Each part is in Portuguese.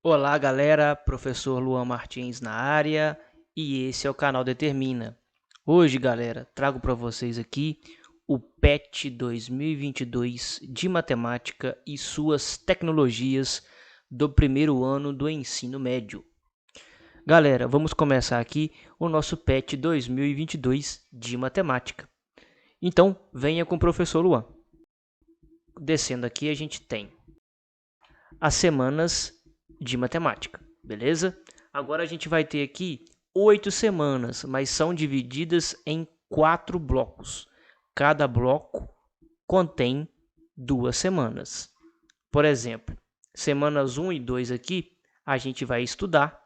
Olá galera, professor Luan Martins na área e esse é o canal Determina. Hoje galera, trago para vocês aqui o PET 2022 de Matemática e suas tecnologias do primeiro ano do ensino médio. Galera, vamos começar aqui o nosso PET 2022 de Matemática. Então, venha com o professor Luan. Descendo aqui a gente tem as semanas de matemática, beleza? Agora a gente vai ter aqui 8 semanas, mas são divididas em 4 blocos. Cada bloco contém 2 semanas. Por exemplo, semanas 1 e 2 aqui, a gente vai estudar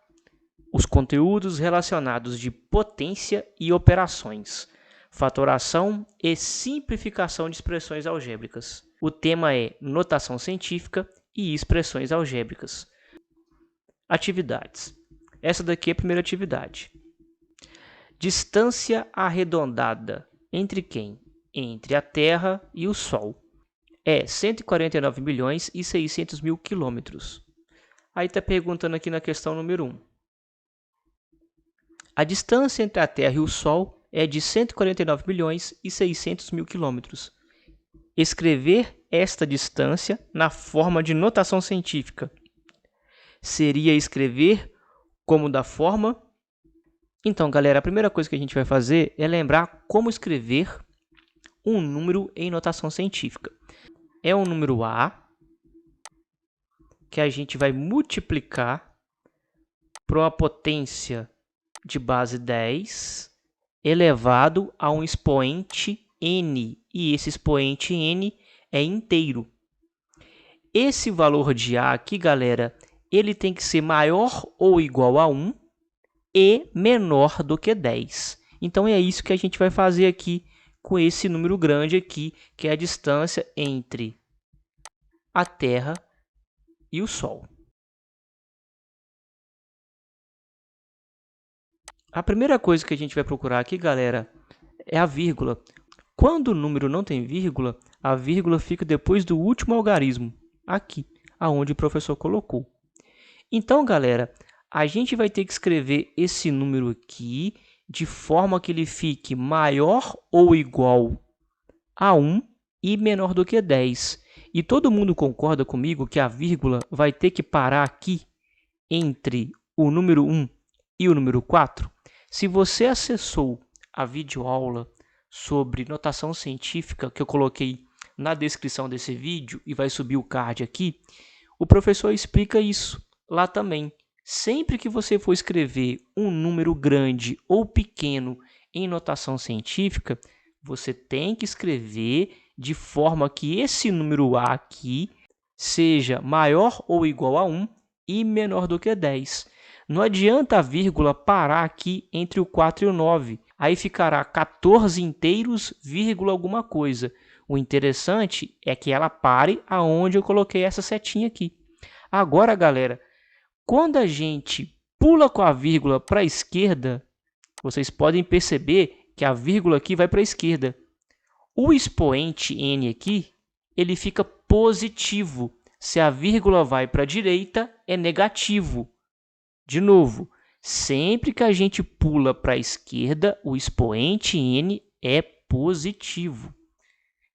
os conteúdos relacionados de potência e operações, fatoração e simplificação de expressões algébricas. O tema é notação científica e expressões algébricas. Atividades. Essa daqui é a primeira atividade. Distância arredondada entre quem? Entre a Terra e o Sol. É 149 milhões e 600 mil quilômetros. Aí está perguntando aqui na questão número 1. A distância entre a Terra e o Sol é de 149 milhões e 600 mil quilômetros. Escrever esta distância na forma de notação científica seria escrever como da forma. Então, galera, a primeira coisa que a gente vai fazer é lembrar como escrever um número em notação científica. É um número A que a gente vai multiplicar por uma potência de base 10 elevado a um expoente n, e esse expoente n é inteiro. Esse valor de A aqui, galera, ele tem que ser maior ou igual a 1 e menor do que 10. Então, é isso que a gente vai fazer aqui com esse número grande aqui, que é a distância entre a Terra e o Sol. A primeira coisa que a gente vai procurar aqui, galera, é a vírgula. Quando o número não tem vírgula, a vírgula fica depois do último algarismo, aqui, aonde o professor colocou. Então, galera, a gente vai ter que escrever esse número aqui de forma que ele fique maior ou igual a 1 e menor do que 10. E todo mundo concorda comigo que a vírgula vai ter que parar aqui entre o número 1 e o número 4? Se você acessou a videoaula sobre notação científica que eu coloquei na descrição desse vídeo e vai subir o card aqui, o professor explica isso lá também. Sempre que você for escrever um número grande ou pequeno em notação científica, você tem que escrever de forma que esse número A aqui seja maior ou igual a 1 e menor do que 10. Não adianta a vírgula parar aqui entre o 4 e o 9. Aí ficará 14 inteiros, vírgula alguma coisa. O interessante é que ela pare aonde eu coloquei essa setinha aqui. Agora, galera, quando a gente pula com a vírgula para a esquerda, vocês podem perceber que a vírgula aqui vai para a esquerda. O expoente n aqui, ele fica positivo. Se a vírgula vai para a direita, é negativo. De novo, sempre que a gente pula para a esquerda, o expoente n é positivo.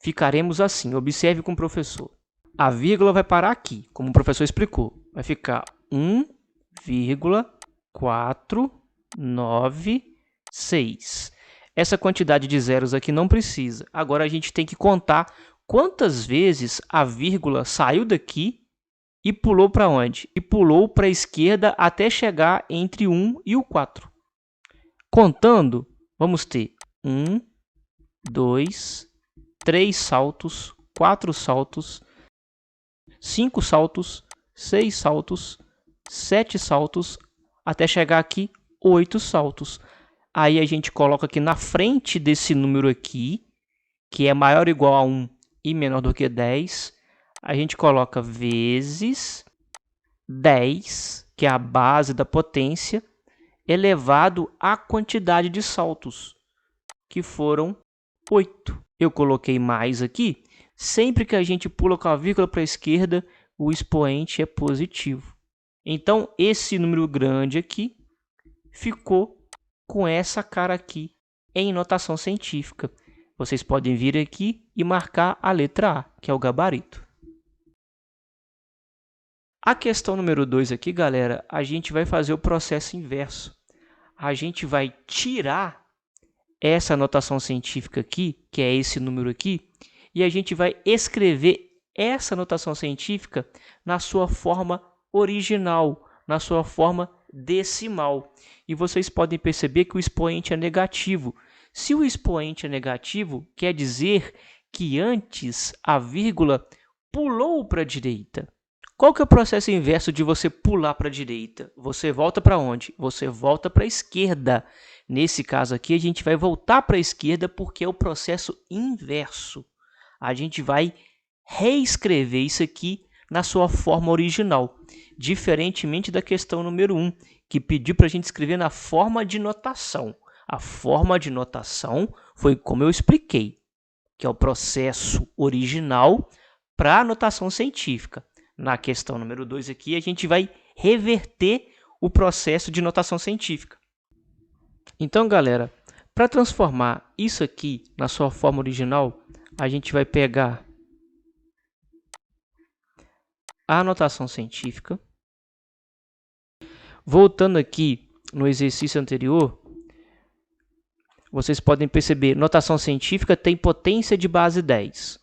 Ficaremos assim, observe com o professor. A vírgula vai parar aqui, como o professor explicou. Vai ficar 1,496. Essa quantidade de zeros aqui não precisa. Agora a gente tem que contar quantas vezes a vírgula saiu daqui e pulou para onde? E pulou para a esquerda até chegar entre 1 e o 4. Contando, vamos ter 1, 2, 3 saltos, 4 saltos, 5 saltos, 6 saltos, 7 saltos, até chegar aqui 8 saltos. Aí a gente coloca aqui na frente desse número aqui, que é maior ou igual a 1 e menor do que 10, a gente coloca vezes 10, que é a base da potência, elevado à quantidade de saltos, que foram 8. Eu coloquei mais aqui. Sempre que a gente pula com a vírgula para a esquerda, o expoente é positivo. Então, esse número grande aqui ficou com essa cara aqui em notação científica. Vocês podem vir aqui e marcar a letra A, que é o gabarito. A questão número 2 aqui, galera, a gente vai fazer o processo inverso. A gente vai tirar essa notação científica aqui, que é esse número aqui, e a gente vai escrever essa notação científica na sua forma original, na sua forma decimal. E vocês podem perceber que o expoente é negativo. Se o expoente é negativo, quer dizer que antes a vírgula pulou para a direita. Qual que é o processo inverso de você pular para a direita? Você volta para onde? Você volta para a esquerda. Nesse caso aqui, a gente vai voltar para a esquerda porque é o processo inverso. A gente vai reescrever isso aqui na sua forma original, diferentemente da questão número 1, que pediu para a gente escrever na forma de notação. A forma de notação foi como eu expliquei, que é o processo original para a notação científica. Na questão número 2 aqui, a gente vai reverter o processo de notação científica. Então, galera, para transformar isso aqui na sua forma original, a gente vai pegar a notação científica. Voltando aqui no exercício anterior, vocês podem perceber, notação científica tem potência de base 10.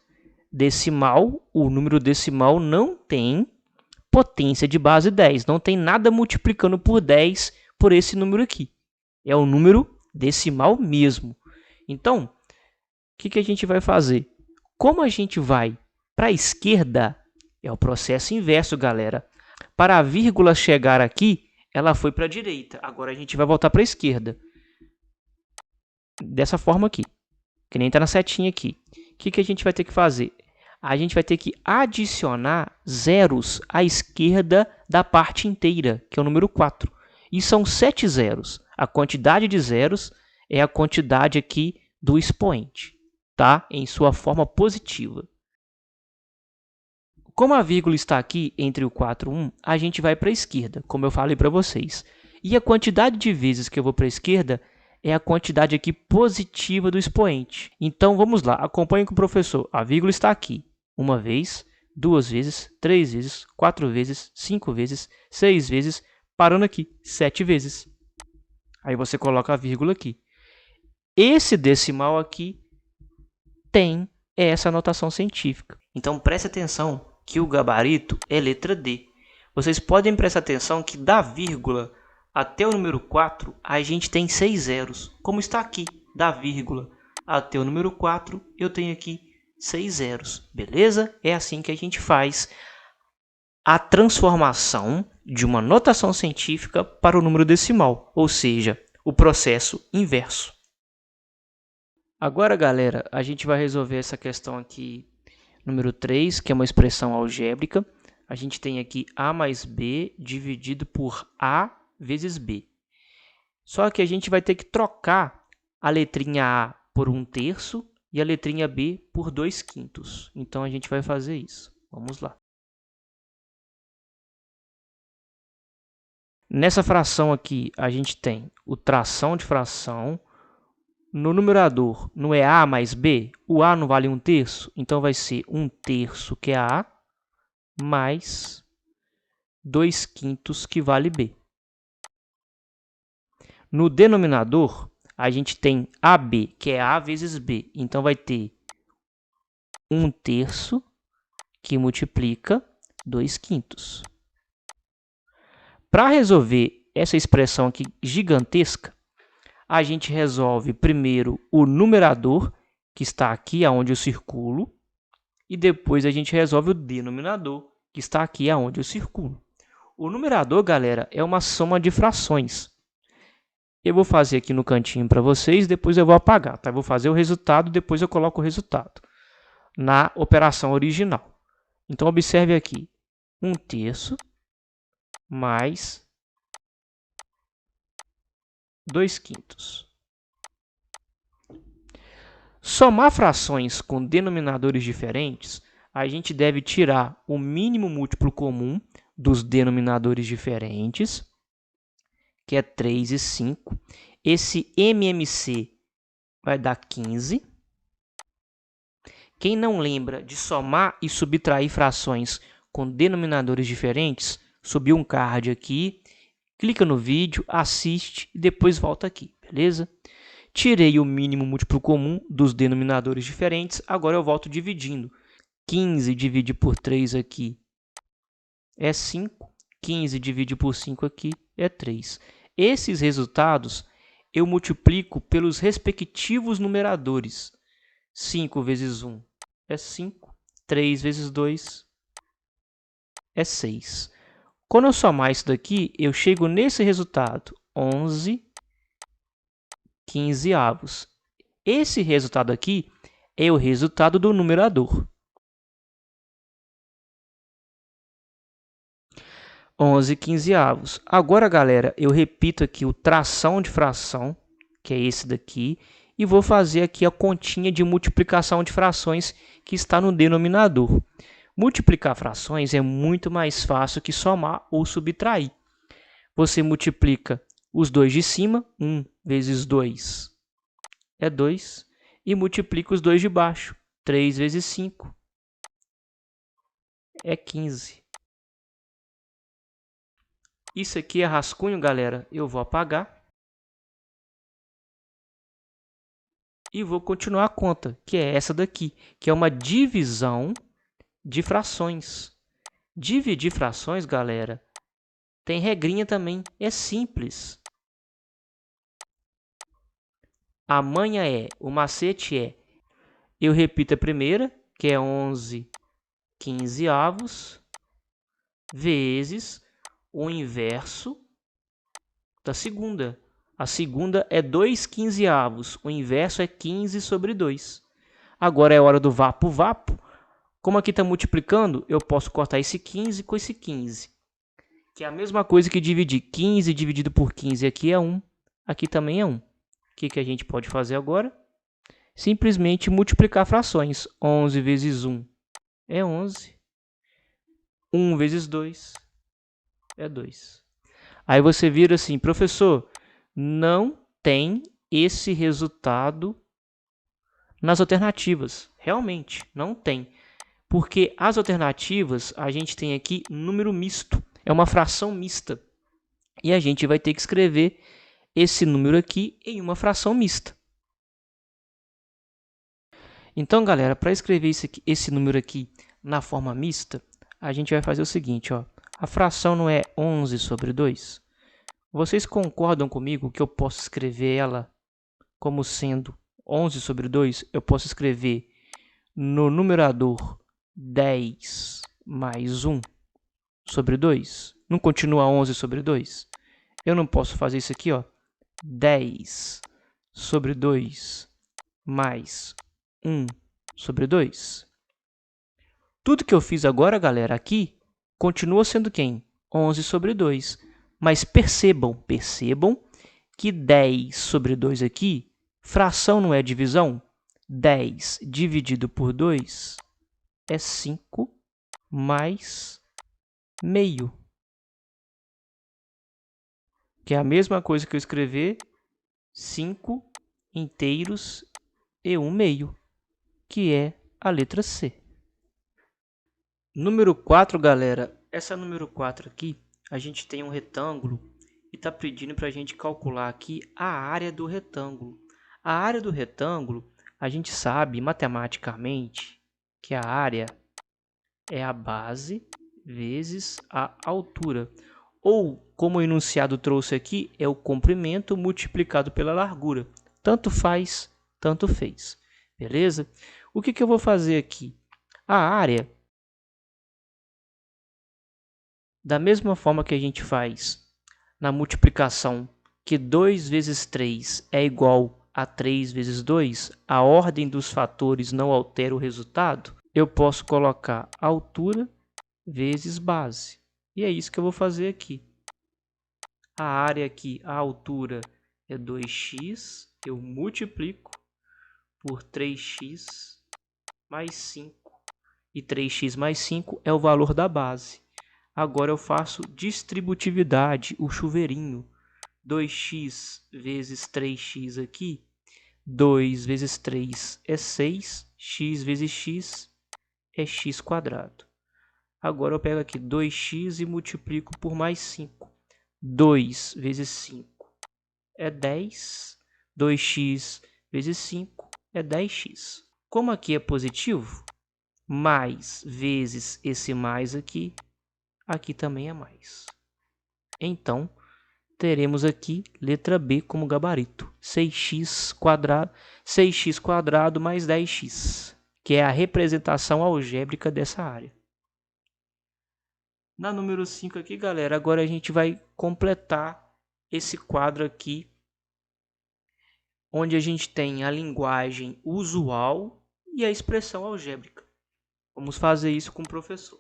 Decimal, o número decimal não tem potência de base 10, não tem nada multiplicando por 10 por esse número aqui. É o número decimal mesmo. Então, o que a gente vai fazer? Como a gente vai para a esquerda, é o processo inverso, galera. Para a vírgula chegar aqui, ela foi para a direita. Agora a gente vai voltar para a esquerda. Dessa forma aqui, que nem está na setinha aqui. O que a gente vai ter que fazer? A gente vai ter que adicionar zeros à esquerda da parte inteira, que é o número 4. E são 7 zeros. A quantidade de zeros é a quantidade aqui do expoente, tá? Em sua forma positiva. Como a vírgula está aqui entre o 4 e 1, a gente vai para a esquerda, como eu falei para vocês. E a quantidade de vezes que eu vou para a esquerda é a quantidade aqui positiva do expoente. Então, vamos lá, acompanhe com o professor. A vírgula está aqui. 1 vez, 2 vezes, 3 vezes, 4 vezes, 5 vezes, 6 vezes, parando aqui, 7 vezes. Aí você coloca a vírgula aqui. Esse decimal aqui tem essa notação científica. Então, preste atenção que o gabarito é letra D. Vocês podem prestar atenção que da vírgula até o número 4, a gente tem 6 zeros, como está aqui, da vírgula até o número 4, eu tenho aqui 6 zeros, beleza? É assim que a gente faz a transformação de uma notação científica para o número decimal, ou seja, o processo inverso. Agora, galera, a gente vai resolver essa questão aqui, número 3, que é uma expressão algébrica. A gente tem aqui A mais B dividido por A vezes B. Só que a gente vai ter que trocar a letrinha A por 1/3 e a letrinha B por 2/5. Então, a gente vai fazer isso. Vamos lá. Nessa fração aqui, a gente tem o tração de fração. No numerador, não é A mais B? O A não vale 1/3? Então, vai ser 1/3, que é A, mais 2/5, que vale B. No denominador, a gente tem AB, que é A vezes B. Então, vai ter 1/3, que multiplica 2/5. Para resolver essa expressão aqui gigantesca, a gente resolve primeiro o numerador, que está aqui onde eu circulo, e depois a gente resolve o denominador, que está aqui onde eu circulo. O numerador, galera, é uma soma de frações. Eu vou fazer aqui no cantinho para vocês, depois eu vou apagar, tá? Eu vou fazer o resultado, depois eu coloco o resultado na operação original. Então, observe aqui, 1/3 mais 2/5. Somar frações com denominadores diferentes, a gente deve tirar o mínimo múltiplo comum dos denominadores diferentes, que é 3 e 5. Esse MMC vai dar 15. Quem não lembra de somar e subtrair frações com denominadores diferentes, subiu um card aqui, clica no vídeo, assiste e depois volta aqui, beleza? Tirei o mínimo múltiplo comum dos denominadores diferentes, agora eu volto dividindo. 15 divide por 3 aqui é 5, 15 divide por 5 aqui é 3. Esses resultados eu multiplico pelos respectivos numeradores. 5 vezes 1 é 5, 3 vezes 2 é 6. Quando eu somar isso daqui, eu chego nesse resultado, 11 quinzeavos. Esse resultado aqui é o resultado do numerador. 11 quinzeavos. Agora, galera, eu repito aqui o tração de fração, que é esse daqui, e vou fazer aqui a continha de multiplicação de frações que está no denominador. Multiplicar frações é muito mais fácil que somar ou subtrair. Você multiplica os dois de cima, 1 vezes 2 é 2, e multiplica os dois de baixo, 3 vezes 5 é 15. Isso aqui é rascunho, galera, eu vou apagar. E vou continuar a conta, que é essa daqui, que é uma divisão de frações. Dividir frações, galera, tem regrinha também, é simples. A manha o macete eu repito a primeira, que é 11 quinzeavos, vezes o inverso da segunda. A segunda é 2 quinzeavos, o inverso é 15 sobre 2. Agora é hora do vapo-vapo. Como aqui está multiplicando, eu posso cortar esse 15 com esse 15. Que é a mesma coisa que dividir 15 dividido por 15 aqui é 1, aqui também é 1. O que a gente pode fazer agora? Simplesmente multiplicar frações. 11 vezes 1 é 11. 1 vezes 2 é 2. Aí você vira assim, professor, não tem esse resultado nas alternativas. Realmente, não tem. Porque as alternativas, a gente tem aqui número misto. É uma fração mista. E a gente vai ter que escrever esse número aqui em uma fração mista. Então, galera, para escrever esse número aqui na forma mista, a gente vai fazer o seguinte, ó. A fração não é 11 sobre 2? Vocês concordam comigo que eu posso escrever ela como sendo 11 sobre 2? Eu posso escrever no numerador 10 mais 1 sobre 2? Não continua 11 sobre 2? Eu não posso fazer isso aqui, ó. 10 sobre 2 mais 1 sobre 2. Tudo que eu fiz agora, galera, aqui, continua sendo quem? 11 sobre 2. Mas percebam que 10 sobre 2 aqui, fração não é divisão? 10 dividido por 2 é 5 mais meio. Que é a mesma coisa que eu escrever 5 inteiros e 1 meio, que é a letra C. Número 4, galera. Essa número 4 aqui, a gente tem um retângulo e está pedindo para a gente calcular aqui a área do retângulo. A área do retângulo, a gente sabe matematicamente que a área é a base vezes a altura. Ou, como o enunciado trouxe aqui, é o comprimento multiplicado pela largura. Tanto faz, tanto fez. Beleza? O que eu vou fazer aqui? A área, da mesma forma que a gente faz na multiplicação, que 2 vezes 3 é igual a 3 vezes 2, a ordem dos fatores não altera o resultado, eu posso colocar altura vezes base. E é isso que eu vou fazer aqui. A área aqui, a altura é 2x, eu multiplico por 3x mais 5. E 3x mais 5 é o valor da base. Agora eu faço distributividade, o chuveirinho. 2x vezes 3x aqui. 2 vezes 3 é 6. X vezes x é x quadrado. Agora eu pego aqui 2x e multiplico por mais 5. 2 vezes 5 é 10. 2x vezes 5 é 10x. Como aqui é positivo, mais vezes esse mais aqui, aqui também é mais. Então, teremos aqui letra B como gabarito. 6x quadrado mais 10x, que é a representação algébrica dessa área. Na número 5 aqui, galera, agora a gente vai completar esse quadro aqui, onde a gente tem a linguagem usual e a expressão algébrica. Vamos fazer isso com o professor.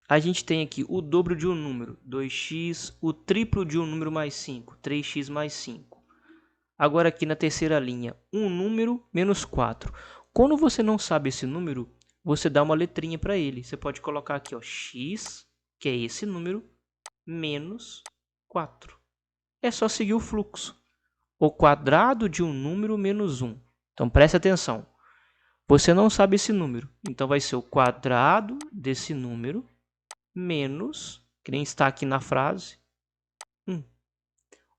A gente tem aqui o dobro de um número, 2x, o triplo de um número mais 5, 3x mais 5. Agora aqui na terceira linha, um número menos 4. Quando você não sabe esse número, você dá uma letrinha para ele. Você pode colocar aqui, ó, x, que é esse número, menos 4. É só seguir o fluxo. O quadrado de um número menos 1. Então, preste atenção. Você não sabe esse número. Então, vai ser o quadrado desse número menos, que nem está aqui na frase, 1.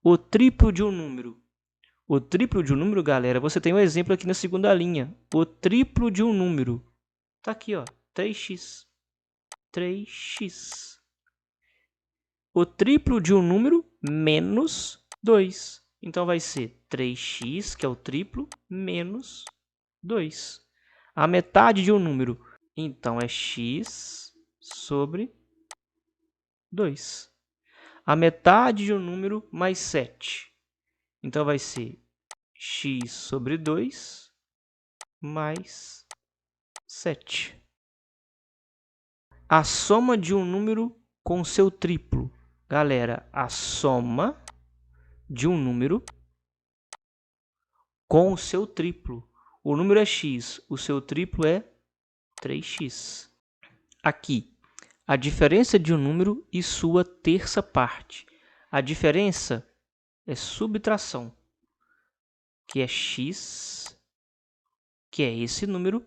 O triplo de um número. O triplo de um número, galera, você tem um exemplo aqui na segunda linha. O triplo de um número. Está aqui, ó, 3x. 3x. O triplo de um número menos 2. Então, vai ser 3x, que é o triplo, menos 2. A metade de um número, então, é x sobre 2. A metade de um número mais 7. Então, vai ser x sobre 2 mais 7. A soma de um número com seu triplo. Galera, a soma de um número com o seu triplo. O número é x, o seu triplo é 3x. Aqui, a diferença de um número e sua terça parte. A diferença é subtração, que é x, que é esse número,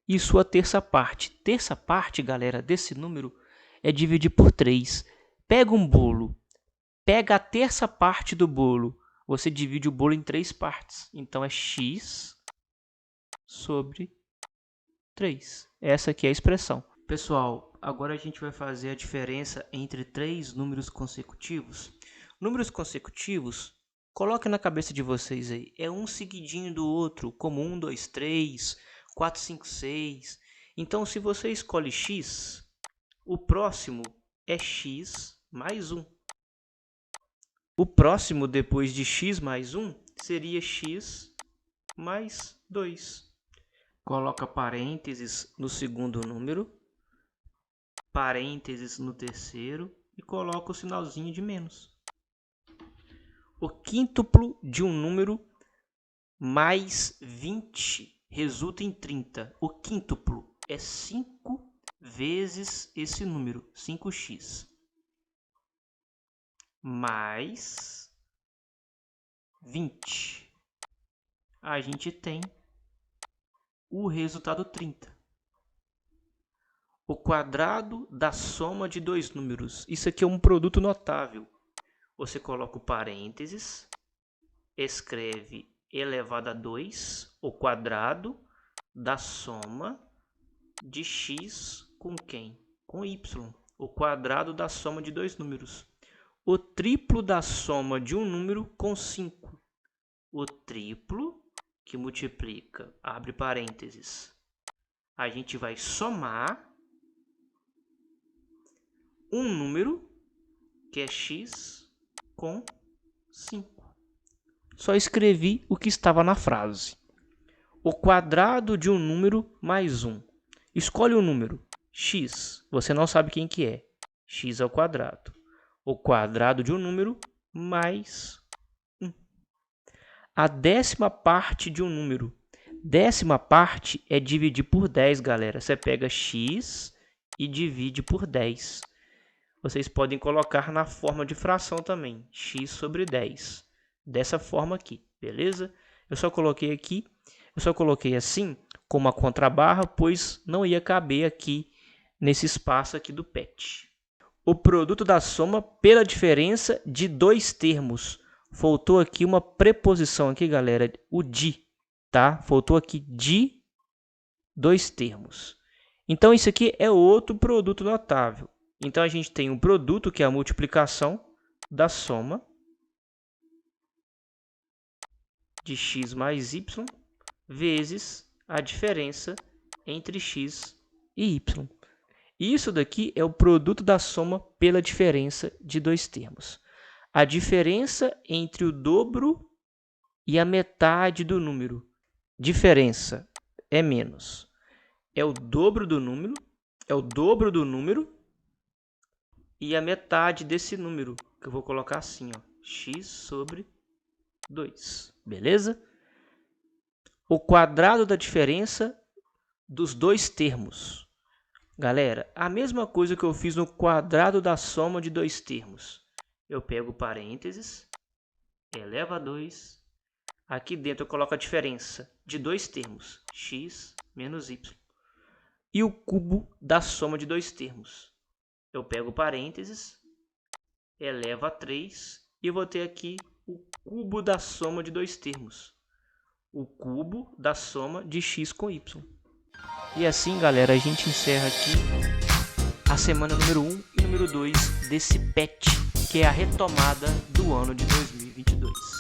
e sua terça parte. Terça parte, galera, desse número é dividir por 3. Pega um bolo, pega a terça parte do bolo, você divide o bolo em 3 partes. Então, é x sobre 3. Essa aqui é a expressão. Pessoal, agora a gente vai fazer a diferença entre 3 números consecutivos. Números consecutivos, coloque na cabeça de vocês aí, é um seguidinho do outro, como 1, 2, 3, 4, 5, 6. Então, se você escolhe x, o próximo é x mais 1. O próximo depois de x mais 1 seria x mais 2. Coloca parênteses no segundo número, parênteses no terceiro e coloca o sinalzinho de menos. O quíntuplo de um número mais 20 resulta em 30. O quíntuplo é 5 vezes esse número, 5x, mais 20. A gente tem o resultado 30. O quadrado da soma de dois números. Isso aqui é um produto notável. Você coloca o parênteses, escreve elevado a 2, o quadrado da soma de x com quem? Com y. O quadrado da soma de dois números. O triplo da soma de um número com 5. O triplo que multiplica, abre parênteses. A gente vai somar um número que é x com 5. Só escrevi o que estava na frase. O quadrado de um número mais 1. Escolhe o número x. Você não sabe quem que é. X ao quadrado. O quadrado de um número mais 1. A décima parte de um número. Décima parte é dividir por 10, galera. Você pega x e divide por 10. vocês podem colocar na forma de fração também, x sobre 10. Dessa forma aqui, beleza? Eu só coloquei aqui, eu só coloquei assim, como a contrabarra, pois não ia caber aqui nesse espaço aqui do PET. O produto da soma pela diferença de dois termos. Faltou aqui uma preposição aqui, galera, o de, tá? Faltou aqui de dois termos. Então, isso aqui é outro produto notável. Então, a gente tem um produto, que é a multiplicação da soma de x mais y vezes a diferença entre x e y. Isso daqui é o produto da soma pela diferença de dois termos. A diferença entre o dobro e a metade do número. Diferença é menos. É o dobro do número, e a metade desse número, que eu vou colocar assim, ó, x sobre 2, beleza? O quadrado da diferença dos dois termos. Galera, a mesma coisa que eu fiz no quadrado da soma de dois termos. Eu pego parênteses, elevo a 2, aqui dentro eu coloco a diferença de dois termos, x menos y. E o cubo da soma de dois termos. Eu pego parênteses, elevo a 3 e vou ter aqui o cubo da soma de dois termos. O cubo da soma de x com y. E assim, galera, a gente encerra aqui a semana número 1 e número 2 desse PET, que é a retomada do ano de 2022.